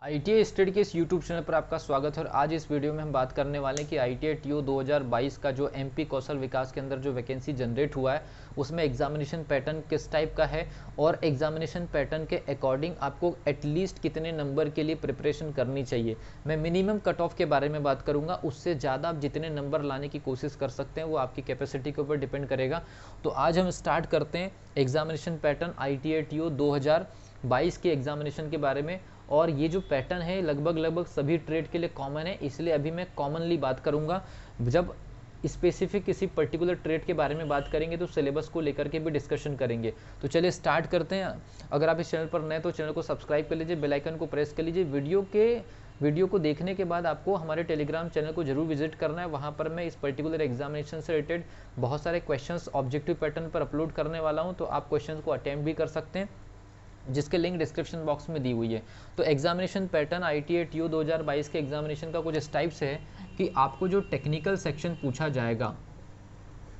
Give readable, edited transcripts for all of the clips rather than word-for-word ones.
ITI study के इस YouTube channel पर आपका स्वागत है। और आज इस वीडियो में हम बात करने वाले हैं कि ITI TO 2022 का जो MP कौशल विकास के अंदर जो वैकेंसी जनरेट हुआ है उसमें एग्जामिनेशन पैटर्न किस टाइप का है और एग्जामिनेशन पैटर्न के अकॉर्डिंग आपको एटलीस्ट कितने नंबर के लिए प्रिपरेशन करनी चाहिए। मैं मिनिमम कट ऑफ के बारे में बात करूंगा, उससे ज़्यादा आप जितने नंबर लाने की कोशिश कर सकते हैं वो आपकी कैपेसिटी के ऊपर डिपेंड करेगा। तो आज हम स्टार्ट करते हैं एग्जामिनेशन पैटर्न ITI TO 2022 के एग्जामिनेशन के बारे में। और ये जो पैटर्न है लगभग सभी ट्रेड के लिए कॉमन है, इसलिए अभी मैं कॉमनली बात करूंगा। जब स्पेसिफिक किसी पर्टिकुलर ट्रेड के बारे में बात करेंगे तो सिलेबस को लेकर के भी डिस्कशन करेंगे। तो चलिए स्टार्ट करते हैं। अगर आप इस चैनल पर नए तो चैनल को सब्सक्राइब कर लीजिए, बेल आइकन को प्रेस कर लीजिए। वीडियो को देखने के बाद आपको हमारे टेलीग्राम चैनल को जरूर विजिट करना है। वहाँ पर मैं इस पर्टिकुलर एग्जामिनेशन से रिलेटेड बहुत सारे क्वेश्चंस ऑब्जेक्टिव पैटर्न पर अपलोड करने वाला हूँ, तो आप क्वेश्चंस को अटेम्प्ट भी कर सकते हैं, जिसके लिंक डिस्क्रिप्शन बॉक्स में दी हुई है। तो एग्जामिनेशन पैटर्न ITI TO 2022 के एग्जामिनेशन का कुछ इस टाइप से है कि आपको जो टेक्निकल सेक्शन पूछा जाएगा,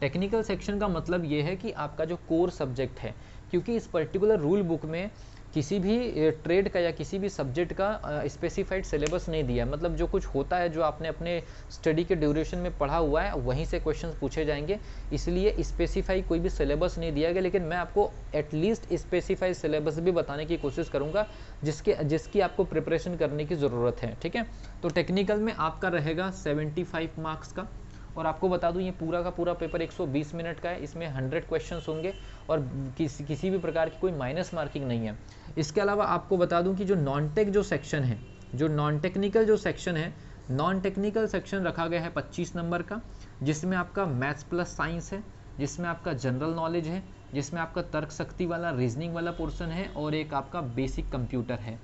टेक्निकल सेक्शन का मतलब ये है कि आपका जो कोर सब्जेक्ट है, क्योंकि इस पर्टिकुलर रूल बुक में किसी भी ट्रेड का या किसी भी सब्जेक्ट का स्पेसिफाइड सिलेबस नहीं दिया है। मतलब जो कुछ होता है जो आपने अपने स्टडी के ड्यूरेशन में पढ़ा हुआ है वहीं से क्वेश्चंस पूछे जाएंगे, इसलिए स्पेसिफाई कोई भी सिलेबस नहीं दिया गया। लेकिन मैं आपको एटलीस्ट स्पेसिफाइड सिलेबस भी बताने की कोशिश करूंगा जिसकी आपको प्रिपरेशन करने की ज़रूरत है। ठीक है, तो टेक्निकल में आपका रहेगा 75 मार्क्स का। और आपको बता दूं ये पूरा का पूरा पेपर 120 मिनट का है, इसमें 100 क्वेश्चंस होंगे और किसी भी प्रकार की कोई माइनस मार्किंग नहीं है। इसके अलावा आपको बता दूं कि जो नॉन टेक जो सेक्शन है, जो नॉन टेक्निकल जो सेक्शन है, नॉन टेक्निकल सेक्शन रखा गया है 25 नंबर का, जिसमें आपका मैथ्स प्लस साइंस है, जिसमें आपका जनरल नॉलेज है, जिसमें आपका तर्क शक्ति वाला रीजनिंग वाला पोर्शन है और एक आपका बेसिक कंप्यूटर है।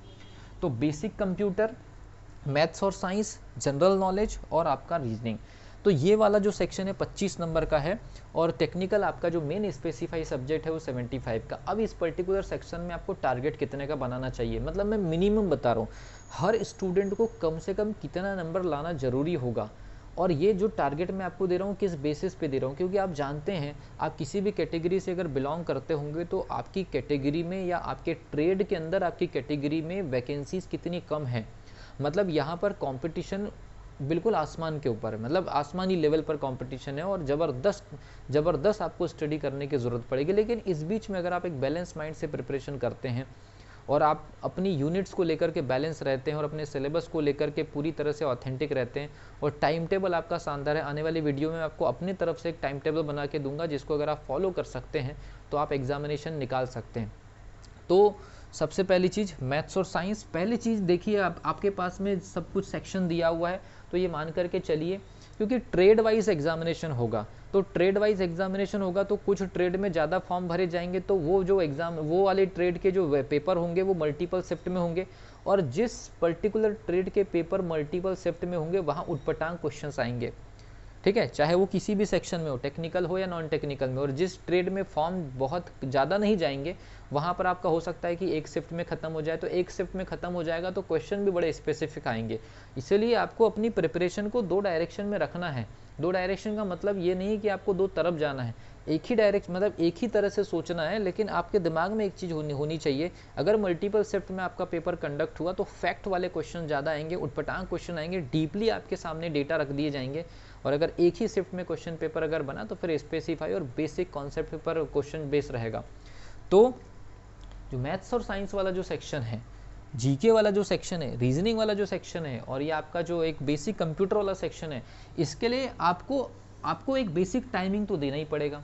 तो बेसिक कंप्यूटर, मैथ्स और साइंस, जनरल नॉलेज और आपका रीजनिंग, तो ये वाला जो सेक्शन है 25 नंबर का है। और टेक्निकल आपका जो मेन स्पेसिफाई सब्जेक्ट है वो 75 का। अब इस पर्टिकुलर सेक्शन में आपको टारगेट कितने का बनाना चाहिए, मतलब मैं मिनिमम बता रहा हूँ हर स्टूडेंट को कम से कम कितना नंबर लाना ज़रूरी होगा। और ये जो टारगेट मैं आपको दे रहा हूँ किस बेसिस पे दे रहा हूँ, क्योंकि आप जानते हैं आप किसी भी कैटेगरी से अगर बिलोंग करते होंगे तो आपकी कैटेगरी में या आपके ट्रेड के अंदर आपकी कैटेगरी में वैकेंसीज कितनी कम है। मतलब यहाँ पर कंपटीशन बिल्कुल आसमान के ऊपर है, मतलब आसमानी लेवल पर कंपटीशन है और ज़बरदस्त आपको स्टडी करने की ज़रूरत पड़ेगी। लेकिन इस बीच में अगर आप एक बैलेंस माइंड से प्रिपरेशन करते हैं और आप अपनी यूनिट्स को लेकर के बैलेंस रहते हैं और अपने सिलेबस को लेकर के पूरी तरह से ऑथेंटिक रहते हैं और टाइम टेबल आपका शानदार है। आने वाली वीडियो में आपको अपनी तरफ से एक टाइम टेबल बना के दूंगा, जिसको अगर आप फॉलो कर सकते हैं तो आप एग्जामिनेशन निकाल सकते हैं। तो सबसे पहली चीज़ मैथ्स और साइंस। पहली चीज़ देखिए, आपके पास में सब कुछ सेक्शन दिया हुआ है, तो ये मान करके चलिए क्योंकि ट्रेड वाइज एग्जामिनेशन होगा, तो ट्रेड वाइज एग्जामिनेशन होगा तो कुछ ट्रेड में ज़्यादा फॉर्म भरे जाएंगे, तो वो जो एग्ज़ाम वो वाले ट्रेड के जो पेपर होंगे वो मल्टीपल शिफ्ट में होंगे। और जिस पर्टिकुलर ट्रेड के पेपर मल्टीपल शिफ्ट में होंगे वहाँ उटपटांग क्वेश्चंस आएंगे। ठीक है, चाहे वो किसी भी सेक्शन में हो, टेक्निकल हो या नॉन टेक्निकल में। और जिस ट्रेड में फॉर्म बहुत ज़्यादा नहीं जाएंगे वहाँ पर आपका हो सकता है कि एक शिफ्ट में ख़त्म हो जाए, तो एक शिफ्ट में ख़त्म हो जाएगा तो क्वेश्चन भी बड़े स्पेसिफिक आएंगे। इसलिए आपको अपनी प्रिपरेशन को दो डायरेक्शन में रखना है। दो डायरेक्शन का मतलब ये नहीं कि आपको दो तरफ जाना है, एक ही डायरेक्शन मतलब एक ही तरह से सोचना है। लेकिन आपके दिमाग में एक चीज़ होनी चाहिए, अगर मल्टीपल शिफ्ट में आपका पेपर कंडक्ट हुआ तो फैक्ट वाले क्वेश्चन ज़्यादा आएंगे, उटपटांग क्वेश्चन आएंगे, डीपली आपके सामने डेटा रख दिए जाएंगे। और अगर एक ही शिफ्ट में क्वेश्चन पेपर अगर बना तो फिर स्पेसिफाई और बेसिक कॉन्सेप्ट पर क्वेश्चन बेस रहेगा। तो जो मैथ्स और साइंस वाला जो सेक्शन है, जीके वाला जो सेक्शन है, रीजनिंग वाला जो सेक्शन है और ये आपका जो एक बेसिक कंप्यूटर वाला सेक्शन है, इसके लिए आपको एक बेसिक टाइमिंग तो देना ही पड़ेगा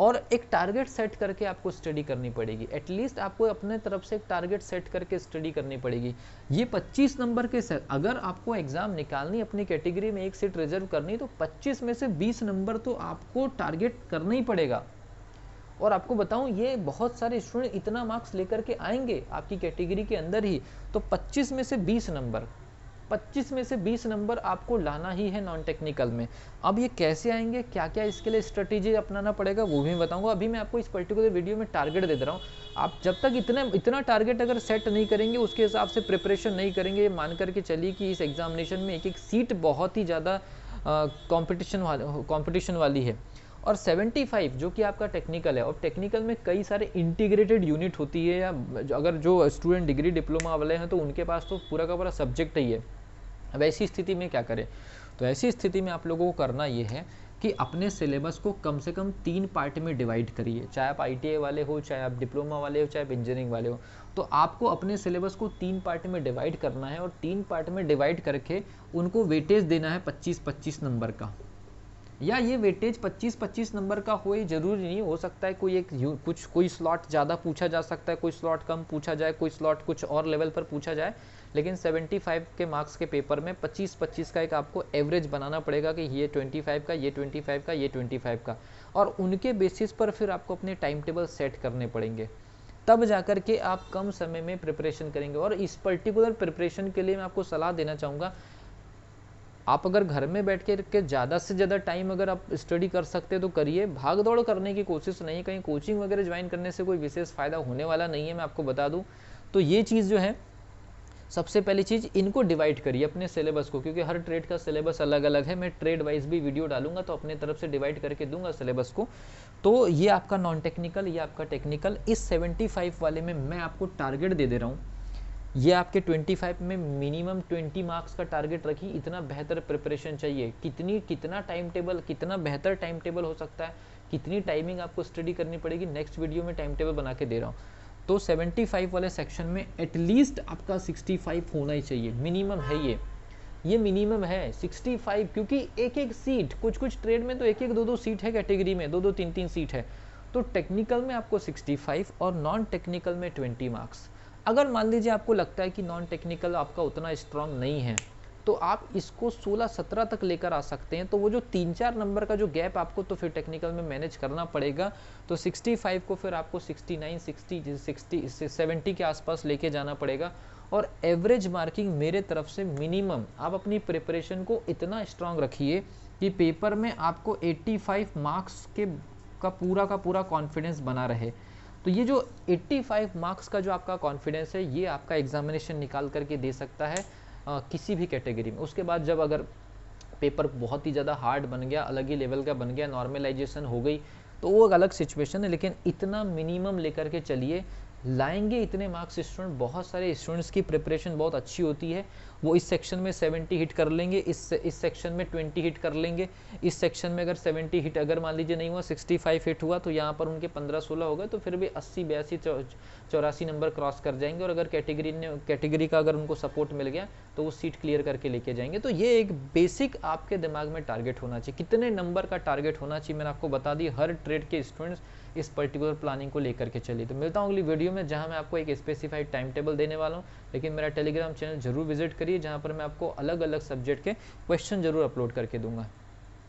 और एक टारगेट सेट करके आपको स्टडी करनी पड़ेगी। एटलीस्ट आपको अपने तरफ से एक टारगेट सेट करके स्टडी करनी पड़ेगी। ये 25 नंबर के सेट, अगर आपको एग्जाम निकालनी अपनी कैटेगरी में एक सीट रिजर्व करनी तो 25 में से 20 नंबर तो आपको टारगेट करना ही पड़ेगा। और आपको बताऊं ये बहुत सारे स्टूडेंट इतना मार्क्स लेकर के आएंगे आपकी कैटेगरी के अंदर ही, तो 25 में से 20 नंबर 25 में से 20 नंबर आपको लाना ही है नॉन टेक्निकल में। अब ये कैसे आएंगे, क्या क्या इसके लिए स्ट्रेटेजी अपनाना पड़ेगा वो भी बताऊंगा। अभी मैं आपको इस पर्टिकुलर वीडियो में टारगेट दे रहा हूँ। आप जब तक इतना टारगेट अगर सेट नहीं करेंगे, उसके हिसाब से प्रिपरेशन नहीं करेंगे, मान करके चलिए कि इस एग्जामिनेशन में एक एक सीट बहुत ही ज़्यादा कॉम्पिटिशन वाली है और 75 जो कि आपका टेक्निकल है। और टेक्निकल में कई सारे इंटीग्रेटेड यूनिट होती है, या अगर जो स्टूडेंट डिग्री डिप्लोमा वाले हैं तो उनके पास तो पूरा का पूरा सब्जेक्ट ही है। अब ऐसी स्थिति में क्या करें? तो ऐसी स्थिति में आप लोगों को करना ये है कि अपने सिलेबस को कम से कम 3 पार्ट में डिवाइड करिए। चाहे आप ITI वाले हो, चाहे आप डिप्लोमा वाले हो, चाहे आप इंजीनियरिंग वाले हो, तो आपको अपने सिलेबस को 3 पार्ट में डिवाइड करना है। और 3 पार्ट में डिवाइड करके उनको वेटेज देना है 25-25 नंबर का। या ये वेटेज 25-25 नंबर का हो, जरूरी नहीं, हो सकता है कोई कोई स्लॉट ज़्यादा पूछा जा सकता है, कोई स्लॉट कम पूछा जाए, कोई स्लॉट कुछ और लेवल पर पूछा जाए, लेकिन 75 के मार्क्स के पेपर में 25-25 का एक आपको एवरेज बनाना पड़ेगा कि ये 25 का, ये 25 का, ये 25 का। और उनके बेसिस पर फिर आपको अपने टाइम टेबल सेट करने पड़ेंगे, तब जाकर के आप कम समय में प्रिपरेशन करेंगे। और इस पर्टिकुलर प्रिपरेशन के लिए मैं आपको सलाह देना चाहूँगा, आप अगर घर में बैठ के ज़्यादा से ज़्यादा टाइम अगर आप स्टडी कर सकते हैं तो करिए। भाग दौड़ करने की कोशिश नहीं, कहीं कोचिंग वगैरह ज्वाइन करने से कोई विशेष फ़ायदा होने वाला नहीं है, मैं आपको बता दूं। तो ये चीज़ जो है, सबसे पहली चीज़, इनको डिवाइड करिए अपने सिलेबस को, क्योंकि हर ट्रेड का सिलेबस अलग अलग है। मैं ट्रेड वाइज भी वीडियो डालूंगा तो अपने तरफ से डिवाइड करके दूंगा सिलेबस को। तो ये आपका नॉन टेक्निकल, ये आपका टेक्निकल। इस 75 वाले में मैं आपको टारगेट दे रहा हूँ, ये आपके 25 में मिनिमम 20 मार्क्स का टारगेट रखिए। इतना बेहतर प्रिपरेशन चाहिए। कितना टाइम टेबल, कितना बेहतर टाइम टेबल हो सकता है, कितनी टाइमिंग आपको स्टडी करनी पड़ेगी, नेक्स्ट वीडियो में टाइम टेबल बना के दे रहा हूँ। तो 75 वाले सेक्शन में एटलीस्ट आपका 65 होना ही चाहिए, मिनिमम है ये मिनिमम है 65। क्योंकि एक एक सीट, कुछ ट्रेड में तो एक एक 2-2 सीट है, कैटेगरी में 2-2 3-3 सीट है। तो टेक्निकल में आपको 65 और नॉन टेक्निकल में 20 मार्क्स। अगर मान लीजिए आपको लगता है कि नॉन टेक्निकल आपका उतना स्ट्रांग नहीं है, तो आप इसको 16-17 तक लेकर आ सकते हैं। तो वो जो 3-4 नंबर का जो गैप आपको तो फिर टेक्निकल में मैनेज करना पड़ेगा। तो 65 को फिर आपको 69, 60, 70 के आसपास लेके जाना पड़ेगा। और एवरेज मार्किंग मेरे तरफ से मिनिमम, आप अपनी प्रिपरेशन को इतना स्ट्रांग रखिए कि पेपर में आपको 85 मार्क्स का पूरा कॉन्फिडेंस बना रहे। तो ये जो 85 मार्क्स का जो आपका कॉन्फिडेंस है, ये आपका एग्जामिनेशन निकाल करके दे सकता है किसी भी कैटेगरी में। उसके बाद जब अगर पेपर बहुत ही ज़्यादा हार्ड बन गया, अलग ही लेवल का बन गया, नॉर्मलाइजेशन हो गई, तो वो एक अलग सिचुएशन है। लेकिन इतना मिनिमम लेकर के चलिए, लाएंगे इतने मार्क्स स्टूडेंट। बहुत सारे स्टूडेंट्स की प्रिपरेशन बहुत अच्छी होती है, वो इस सेक्शन में 70 हिट कर लेंगे, इस सेक्शन में 20 हिट कर लेंगे, इस सेक्शन में अगर 70 हिट अगर मान लीजिए नहीं हुआ, 65 हिट हुआ, तो यहाँ पर उनके 15-16 हो गए, तो फिर भी 80, 82, 84 नंबर क्रॉस कर जाएंगे। और अगर कैटेगरी का अगर उनको सपोर्ट मिल गया तो वो सीट क्लियर करके लेके जाएंगे। तो ये एक बेसिक आपके दिमाग में टारगेट होना चाहिए, कितने नंबर का टारगेट होना चाहिए, मैंने आपको बता दी। हर ट्रेड के स्टूडेंट्स इस पर्टिकुलर प्लानिंग को लेकर के चलिए। तो मिलता हूँ अगली वीडियो में, जहाँ मैं आपको एक स्पेसिफाइड टाइम टेबल देने वाला हूँ। लेकिन मेरा टेलीग्राम चैनल जरूर विजिट करिए, जहाँ पर मैं आपको अलग अलग सब्जेक्ट के क्वेश्चन जरूर अपलोड करके दूंगा।